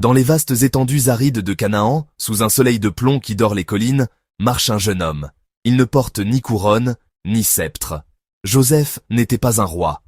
Dans les vastes étendues arides de Canaan, sous un soleil de plomb qui dore les collines, marche un jeune homme. Il ne porte ni couronne, ni sceptre. Joseph n'était pas un roi.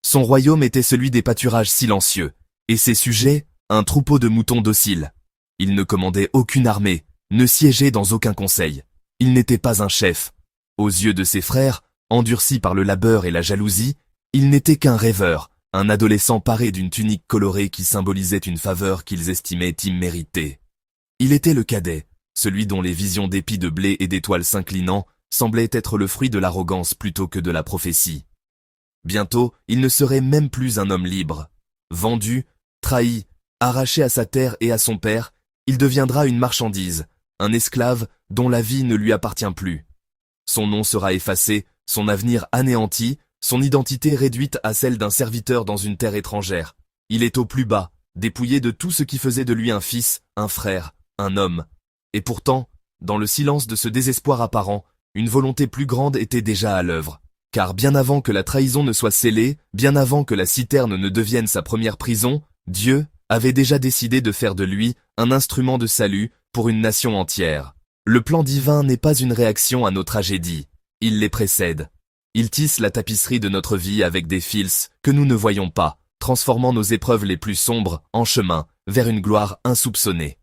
Son royaume était celui des pâturages silencieux, et ses sujets, un troupeau de moutons dociles. Il ne commandait aucune armée, ne siégeait dans aucun conseil. Il n'était pas un chef. Aux yeux de ses frères, endurcis par le labeur et la jalousie, il n'était qu'un rêveur, un adolescent paré d'une tunique colorée qui symbolisait une faveur qu'ils estimaient imméritée. Il était le cadet, celui dont les visions d'épis de blé et d'étoiles s'inclinant semblaient être le fruit de l'arrogance plutôt que de la prophétie. Bientôt, il ne serait même plus un homme libre. Vendu, trahi, arraché à sa terre et à son père, il deviendra une marchandise, un esclave dont la vie ne lui appartient plus. Son nom sera effacé, son avenir anéanti, son identité réduite à celle d'un serviteur dans une terre étrangère. Il est au plus bas, dépouillé de tout ce qui faisait de lui un fils, un frère, un homme. Et pourtant, dans le silence de ce désespoir apparent, une volonté plus grande était déjà à l'œuvre. Car bien avant que la trahison ne soit scellée, bien avant que la citerne ne devienne sa première prison, Dieu avait déjà décidé de faire de lui un instrument de salut pour une nation entière. Le plan divin n'est pas une réaction à nos tragédies, il les précède. Il tisse la tapisserie de notre vie avec des fils que nous ne voyons pas, transformant nos épreuves les plus sombres en chemin vers une gloire insoupçonnée.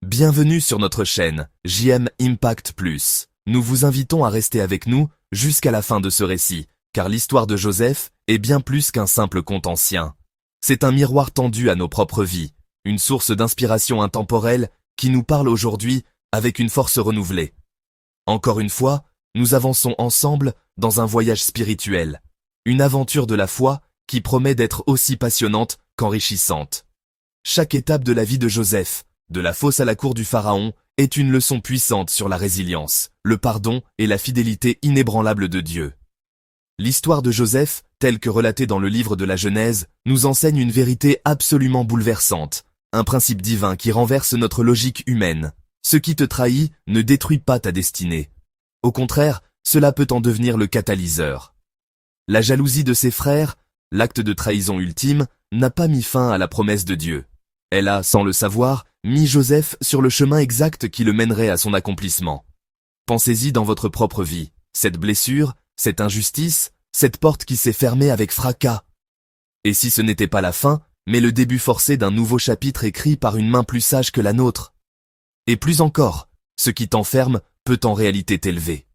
Bienvenue sur notre chaîne JM Impact Plus. Nous vous invitons à rester avec nous jusqu'à la fin de ce récit, car l'histoire de Joseph est bien plus qu'un simple conte ancien. C'est un miroir tendu à nos propres vies, une source d'inspiration intemporelle qui nous parle aujourd'hui avec une force renouvelée. Encore une fois, nous avançons ensemble dans un voyage spirituel, une aventure de la foi qui promet d'être aussi passionnante qu'enrichissante. Chaque étape de la vie de Joseph, de la fosse à la cour du Pharaon, est une leçon puissante sur la résilience, le pardon et la fidélité inébranlable de Dieu. L'histoire de Joseph, telle que relatée dans le livre de la Genèse, nous enseigne une vérité absolument bouleversante, un principe divin qui renverse notre logique humaine. Ce qui te trahit ne détruit pas ta destinée. Au contraire, cela peut en devenir le catalyseur. La jalousie de ses frères, l'acte de trahison ultime, n'a pas mis fin à la promesse de Dieu. Elle a, sans le savoir, mis Joseph sur le chemin exact qui le mènerait à son accomplissement. Pensez-y dans votre propre vie, cette blessure, cette injustice, cette porte qui s'est fermée avec fracas. Et si ce n'était pas la fin, mais le début forcé d'un nouveau chapitre écrit par une main plus sage que la nôtre? Et plus encore, ce qui t'enferme peut en réalité t'élever.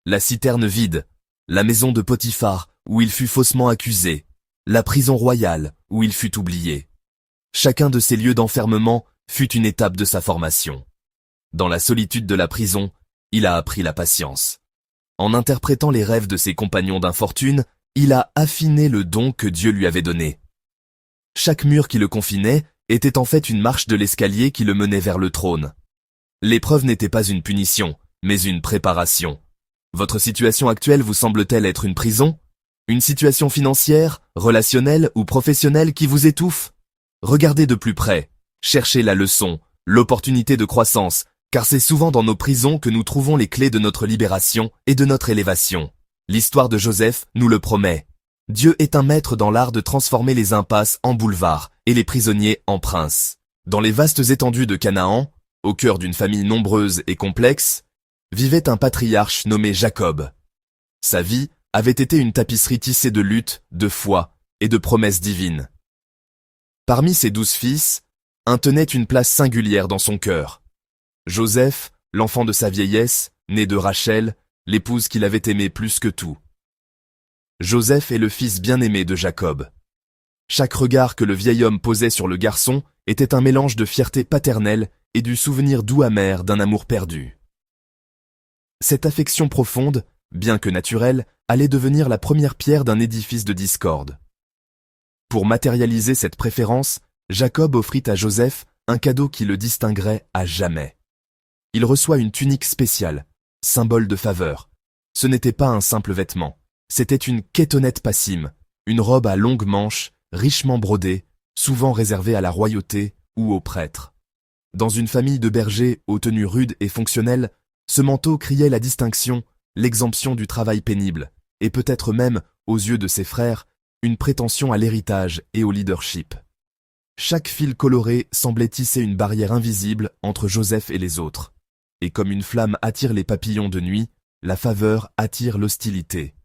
La citerne vide, la maison de Potiphar où il fut faussement accusé, la prison royale où il fut oublié. Chacun de ces lieux d'enfermement fut une étape de sa formation. Dans la solitude de la prison, il a appris la patience. En interprétant les rêves de ses compagnons d'infortune, il a affiné le don que Dieu lui avait donné. Chaque mur qui le confinait était en fait une marche de l'escalier qui le menait vers le trône. L'épreuve n'était pas une punition, mais une préparation. Votre situation actuelle vous semble-t-elle être une prison? Une situation financière, relationnelle ou professionnelle qui vous étouffe? Regardez de plus près, cherchez la leçon, l'opportunité de croissance, car c'est souvent dans nos prisons que nous trouvons les clés de notre libération et de notre élévation. L'histoire de Joseph nous le promet. Dieu est un maître dans l'art de transformer les impasses en boulevards et les prisonniers en princes. Dans les vastes étendues de Canaan, au cœur d'une famille nombreuse et complexe, vivait un patriarche nommé Jacob. Sa vie avait été une tapisserie tissée de lutte, de foi et de promesses divines. Parmi ses 12 fils, un tenait une place singulière dans son cœur. Joseph, l'enfant de sa vieillesse, né de Rachel, l'épouse qu'il avait aimée plus que tout. Joseph est le fils bien-aimé de Jacob. Chaque regard que le vieil homme posait sur le garçon était un mélange de fierté paternelle et du souvenir doux amer d'un amour perdu. Cette affection profonde, bien que naturelle, allait devenir la première pierre d'un édifice de discorde. Pour matérialiser cette préférence, Jacob offrit à Joseph un cadeau qui le distinguerait à jamais. Il reçoit une tunique spéciale, symbole de faveur. Ce n'était pas un simple vêtement, c'était une kétonnette passime, une robe à longues manches, richement brodée, souvent réservée à la royauté ou aux prêtres. Dans une famille de bergers aux tenues rudes et fonctionnelles, ce manteau criait la distinction, l'exemption du travail pénible, et peut-être même, aux yeux de ses frères, une prétention à l'héritage et au leadership. Chaque fil coloré semblait tisser une barrière invisible entre Joseph et les autres. Et comme une flamme attire les papillons de nuit, la faveur attire l'hostilité.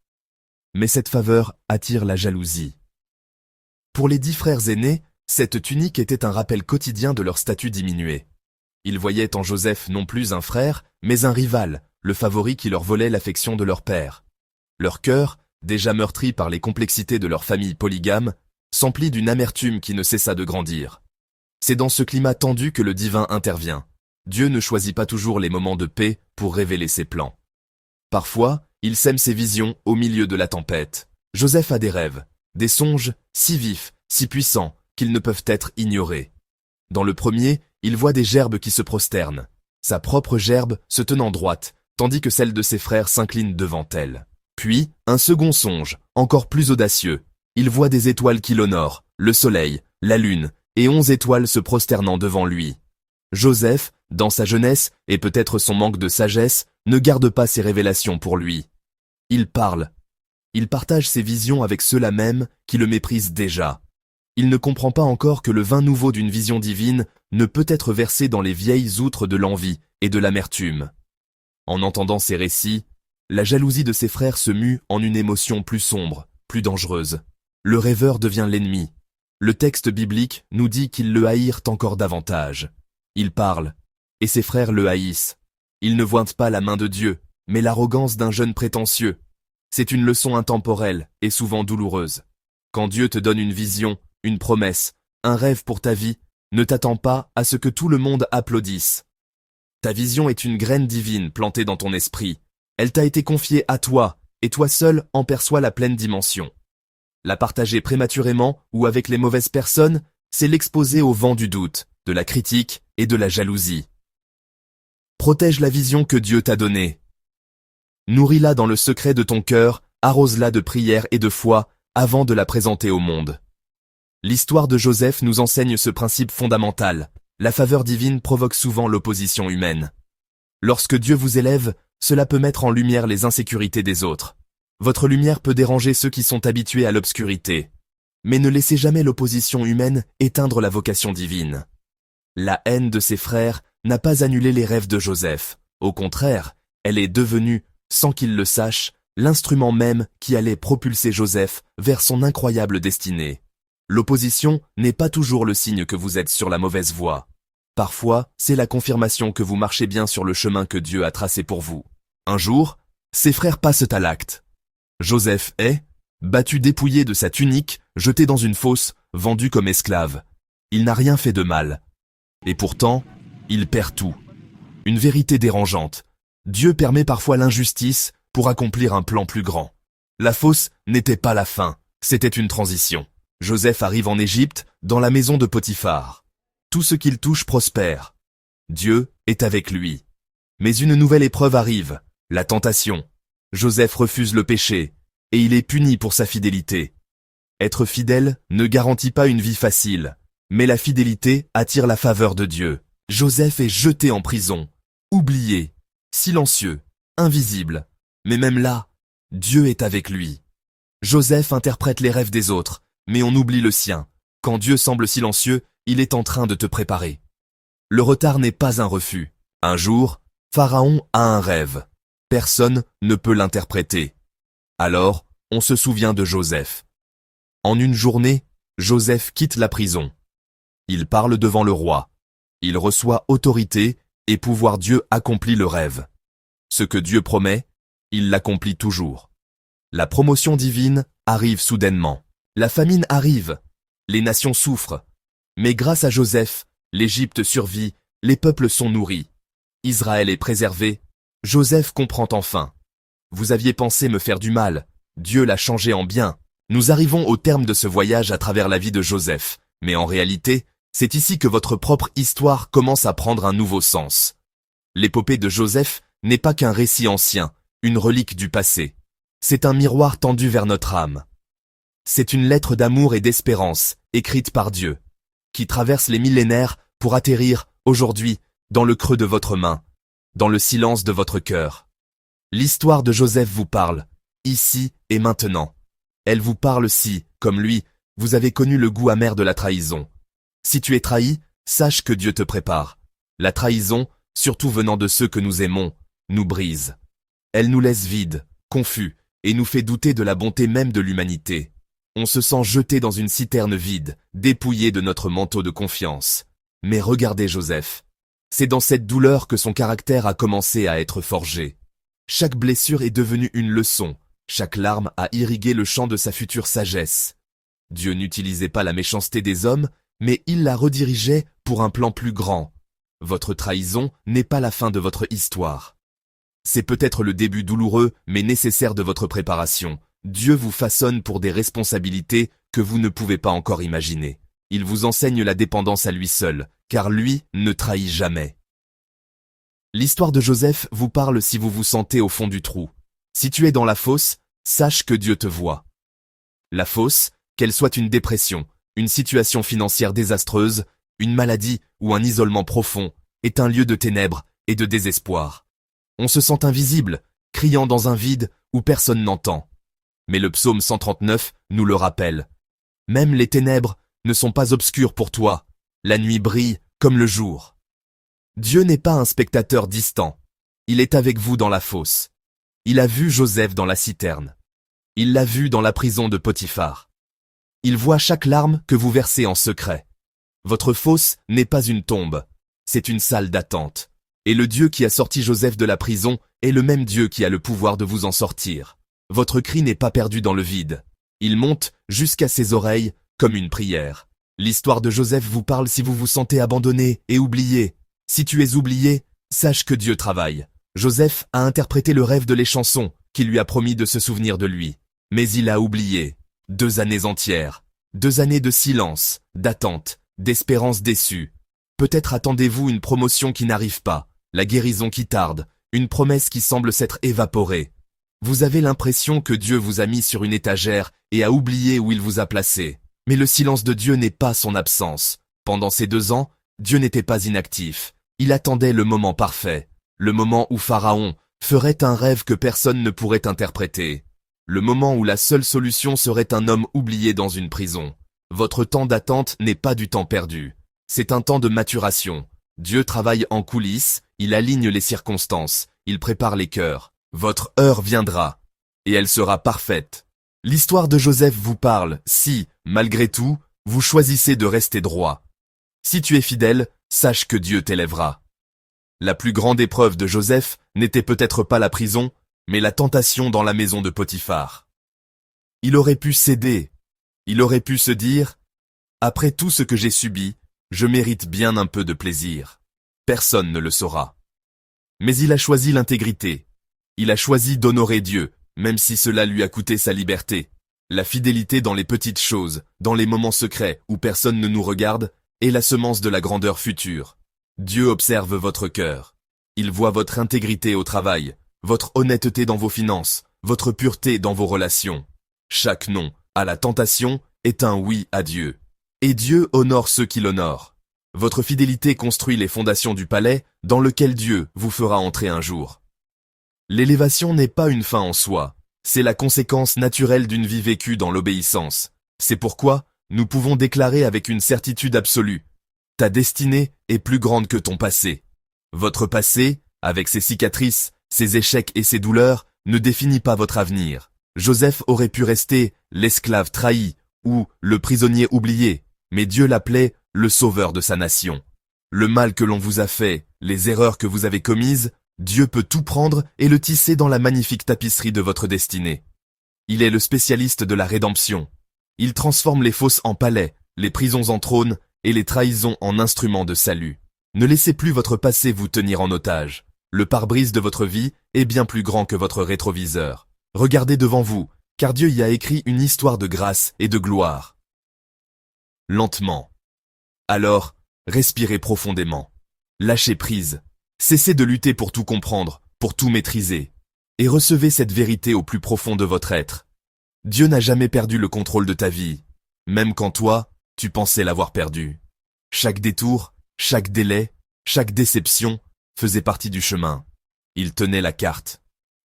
Mais cette faveur attire la jalousie. Pour les 10 frères aînés, cette tunique était un rappel quotidien de leur statut diminué. Ils voyaient en Joseph non plus un frère, mais un rival, le favori qui leur volait l'affection de leur père. Leur cœur, déjà meurtri par les complexités de leur famille polygame, s'emplit d'une amertume qui ne cessa de grandir. C'est dans ce climat tendu que le divin intervient. Dieu ne choisit pas toujours les moments de paix pour révéler ses plans. Parfois, il sème ses visions au milieu de la tempête. Joseph a des rêves, des songes si vifs, si puissants, qu'ils ne peuvent être ignorés. Dans le premier, il voit des gerbes qui se prosternent, sa propre gerbe se tenant droite, tandis que celle de ses frères s'incline devant elle. Puis, un second songe, encore plus audacieux. Il voit des étoiles qui l'honorent, le soleil, la lune, et 11 étoiles se prosternant devant lui. Joseph, dans sa jeunesse, et peut-être son manque de sagesse, ne garde pas ses révélations pour lui. Il parle. Il partage ses visions avec ceux-là même qui le méprisent déjà. Il ne comprend pas encore que le vin nouveau d'une vision divine ne peut être versé dans les vieilles outres de l'envie et de l'amertume. En entendant ces récits, la jalousie de ses frères se mue en une émotion plus sombre, plus dangereuse. Le rêveur devient l'ennemi. Le texte biblique nous dit qu'ils le haïrent encore davantage. Il parle, et ses frères le haïssent. Ils ne voient pas la main de Dieu, mais l'arrogance d'un jeune prétentieux. C'est une leçon intemporelle et souvent douloureuse. Quand Dieu te donne une vision, une promesse, un rêve pour ta vie, ne t'attends pas à ce que tout le monde applaudisse. Ta vision est une graine divine plantée dans ton esprit. Elle t'a été confiée à toi, et toi seul en perçois la pleine dimension. La partager prématurément ou avec les mauvaises personnes, c'est l'exposer au vent du doute, de la critique et de la jalousie. Protège la vision que Dieu t'a donnée. Nourris-la dans le secret de ton cœur, arrose-la de prière et de foi avant de la présenter au monde. L'histoire de Joseph nous enseigne ce principe fondamental. La faveur divine provoque souvent l'opposition humaine. Lorsque Dieu vous élève, cela peut mettre en lumière les insécurités des autres. Votre lumière peut déranger ceux qui sont habitués à l'obscurité. Mais ne laissez jamais l'opposition humaine éteindre la vocation divine. La haine de ses frères n'a pas annulé les rêves de Joseph. Au contraire, elle est devenue, sans qu'il le sache, l'instrument même qui allait propulser Joseph vers son incroyable destinée. L'opposition n'est pas toujours le signe que vous êtes sur la mauvaise voie. Parfois, c'est la confirmation que vous marchez bien sur le chemin que Dieu a tracé pour vous. Un jour, ses frères passent à l'acte. Joseph est, battu dépouillé de sa tunique, jeté dans une fosse, vendu comme esclave. Il n'a rien fait de mal. Et pourtant, il perd tout. Une vérité dérangeante. Dieu permet parfois l'injustice pour accomplir un plan plus grand. La fosse n'était pas la fin, c'était une transition. Joseph arrive en Égypte, dans la maison de Potiphar. Tout ce qu'il touche prospère. Dieu est avec lui. Mais une nouvelle épreuve arrive, la tentation. Joseph refuse le péché, et il est puni pour sa fidélité. Être fidèle ne garantit pas une vie facile, mais la fidélité attire la faveur de Dieu. Joseph est jeté en prison, oublié, silencieux, invisible. Mais même là, Dieu est avec lui. Joseph interprète les rêves des autres, mais on oublie le sien. Quand Dieu semble silencieux, il est en train de te préparer. Le retard n'est pas un refus. Un jour, Pharaon a un rêve. Personne ne peut l'interpréter. Alors, on se souvient de Joseph. En une journée, Joseph quitte la prison. Il parle devant le roi. Il reçoit autorité et pouvoir. Dieu accomplit le rêve. Ce que Dieu promet, il l'accomplit toujours. La promotion divine arrive soudainement. La famine arrive. Les nations souffrent. Mais grâce à Joseph, l'Égypte survit, les peuples sont nourris. Israël est préservé. Joseph comprend enfin. Vous aviez pensé me faire du mal. Dieu l'a changé en bien. Nous arrivons au terme de ce voyage à travers la vie de Joseph. Mais en réalité, c'est ici que votre propre histoire commence à prendre un nouveau sens. L'épopée de Joseph n'est pas qu'un récit ancien, une relique du passé. C'est un miroir tendu vers notre âme. C'est une lettre d'amour et d'espérance, écrite par Dieu, qui traverse les millénaires pour atterrir, aujourd'hui, dans le creux de votre main, dans le silence de votre cœur. L'histoire de Joseph vous parle, ici et maintenant. Elle vous parle si, comme lui, vous avez connu le goût amer de la trahison. Si tu es trahi, sache que Dieu te prépare. La trahison, surtout venant de ceux que nous aimons, nous brise. Elle nous laisse vides, confus, et nous fait douter de la bonté même de l'humanité. On se sent jeté dans une citerne vide, dépouillé de notre manteau de confiance. Mais regardez Joseph. C'est dans cette douleur que son caractère a commencé à être forgé. Chaque blessure est devenue une leçon, chaque larme a irrigué le champ de sa future sagesse. Dieu n'utilisait pas la méchanceté des hommes, mais il la redirigeait pour un plan plus grand. Votre trahison n'est pas la fin de votre histoire. C'est peut-être le début douloureux, mais nécessaire de votre préparation. Dieu vous façonne pour des responsabilités que vous ne pouvez pas encore imaginer. Il vous enseigne la dépendance à lui seul, car lui ne trahit jamais. L'histoire de Joseph vous parle si vous vous sentez au fond du trou. Si tu es dans la fosse, sache que Dieu te voit. La fosse, qu'elle soit une dépression, une situation financière désastreuse, une maladie ou un isolement profond, est un lieu de ténèbres et de désespoir. On se sent invisible, criant dans un vide où personne n'entend. Mais le psaume 139 nous le rappelle. Même les ténèbres ne sont pas obscures pour toi, la nuit brille comme le jour. Dieu n'est pas un spectateur distant, il est avec vous dans la fosse. Il a vu Joseph dans la citerne. Il l'a vu dans la prison de Potiphar. Il voit chaque larme que vous versez en secret. Votre fosse n'est pas une tombe, c'est une salle d'attente. Et le Dieu qui a sorti Joseph de la prison est le même Dieu qui a le pouvoir de vous en sortir. Votre cri n'est pas perdu dans le vide. Il monte jusqu'à ses oreilles comme une prière. L'histoire de Joseph vous parle si vous vous sentez abandonné et oublié. Si tu es oublié, sache que Dieu travaille. Joseph a interprété le rêve de les chansons qui lui a promis de se souvenir de lui. Mais il a oublié. 2 années entières. 2 années de silence, d'attente, d'espérance déçue. Peut-être attendez-vous une promotion qui n'arrive pas, la guérison qui tarde, une promesse qui semble s'être évaporée. Vous avez l'impression que Dieu vous a mis sur une étagère et a oublié où il vous a placé. Mais le silence de Dieu n'est pas son absence. Pendant ces 2 ans, Dieu n'était pas inactif. Il attendait le moment parfait. Le moment où Pharaon ferait un rêve que personne ne pourrait interpréter. Le moment où la seule solution serait un homme oublié dans une prison. Votre temps d'attente n'est pas du temps perdu. C'est un temps de maturation. Dieu travaille en coulisses, il aligne les circonstances, il prépare les cœurs. Votre heure viendra, et elle sera parfaite. L'histoire de Joseph vous parle si, malgré tout, vous choisissez de rester droit. Si tu es fidèle, sache que Dieu t'élèvera. La plus grande épreuve de Joseph n'était peut-être pas la prison, mais la tentation dans la maison de Potiphar. Il aurait pu céder. Il aurait pu se dire « Après tout ce que j'ai subi, je mérite bien un peu de plaisir. Personne ne le saura. » Mais il a choisi l'intégrité. Il a choisi d'honorer Dieu, même si cela lui a coûté sa liberté. La fidélité dans les petites choses, dans les moments secrets où personne ne nous regarde, est la semence de la grandeur future. Dieu observe votre cœur. Il voit votre intégrité au travail, votre honnêteté dans vos finances, votre pureté dans vos relations. Chaque non à la tentation est un oui à Dieu. Et Dieu honore ceux qui l'honorent. Votre fidélité construit les fondations du palais dans lequel Dieu vous fera entrer un jour. L'élévation n'est pas une fin en soi, c'est la conséquence naturelle d'une vie vécue dans l'obéissance. C'est pourquoi nous pouvons déclarer avec une certitude absolue. Ta destinée est plus grande que ton passé. Votre passé, avec ses cicatrices, ses échecs et ses douleurs, ne définit pas votre avenir. Joseph aurait pu rester l'esclave trahi ou le prisonnier oublié, mais Dieu l'appelait le sauveur de sa nation. Le mal que l'on vous a fait, les erreurs que vous avez commises, Dieu peut tout prendre et le tisser dans la magnifique tapisserie de votre destinée. Il est le spécialiste de la rédemption. Il transforme les fosses en palais, les prisons en trônes et les trahisons en instruments de salut. Ne laissez plus votre passé vous tenir en otage. Le pare-brise de votre vie est bien plus grand que votre rétroviseur. Regardez devant vous, car Dieu y a écrit une histoire de grâce et de gloire. Lentement. Alors, respirez profondément. Lâchez prise. Cessez de lutter pour tout comprendre, pour tout maîtriser. Et recevez cette vérité au plus profond de votre être. Dieu n'a jamais perdu le contrôle de ta vie, même quand toi, tu pensais l'avoir perdu. Chaque détour, chaque délai, chaque déception faisait partie du chemin. Il tenait la carte,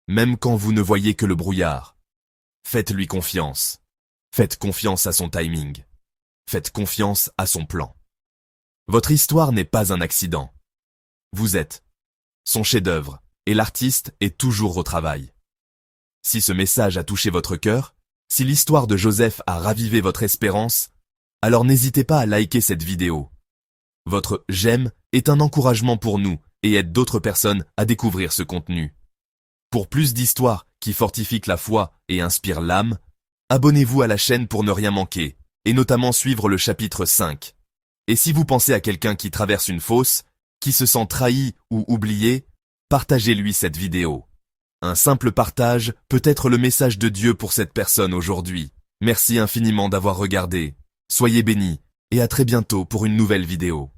même quand vous ne voyez que le brouillard. Faites-lui confiance. Faites confiance à son timing. Faites confiance à son plan. Votre histoire n'est pas un accident. Vous êtes son chef-d'œuvre, et l'artiste est toujours au travail. Si ce message a touché votre cœur, si l'histoire de Joseph a ravivé votre espérance, alors n'hésitez pas à liker cette vidéo. Votre « j'aime » est un encouragement pour nous et aide d'autres personnes à découvrir ce contenu. Pour plus d'histoires qui fortifient la foi et inspirent l'âme, abonnez-vous à la chaîne pour ne rien manquer, et notamment suivre le chapitre 5. Et si vous pensez à quelqu'un qui traverse une fosse, qui se sent trahi ou oublié, partagez-lui cette vidéo. Un simple partage peut être le message de Dieu pour cette personne aujourd'hui. Merci infiniment d'avoir regardé. Soyez bénis, et à très bientôt pour une nouvelle vidéo.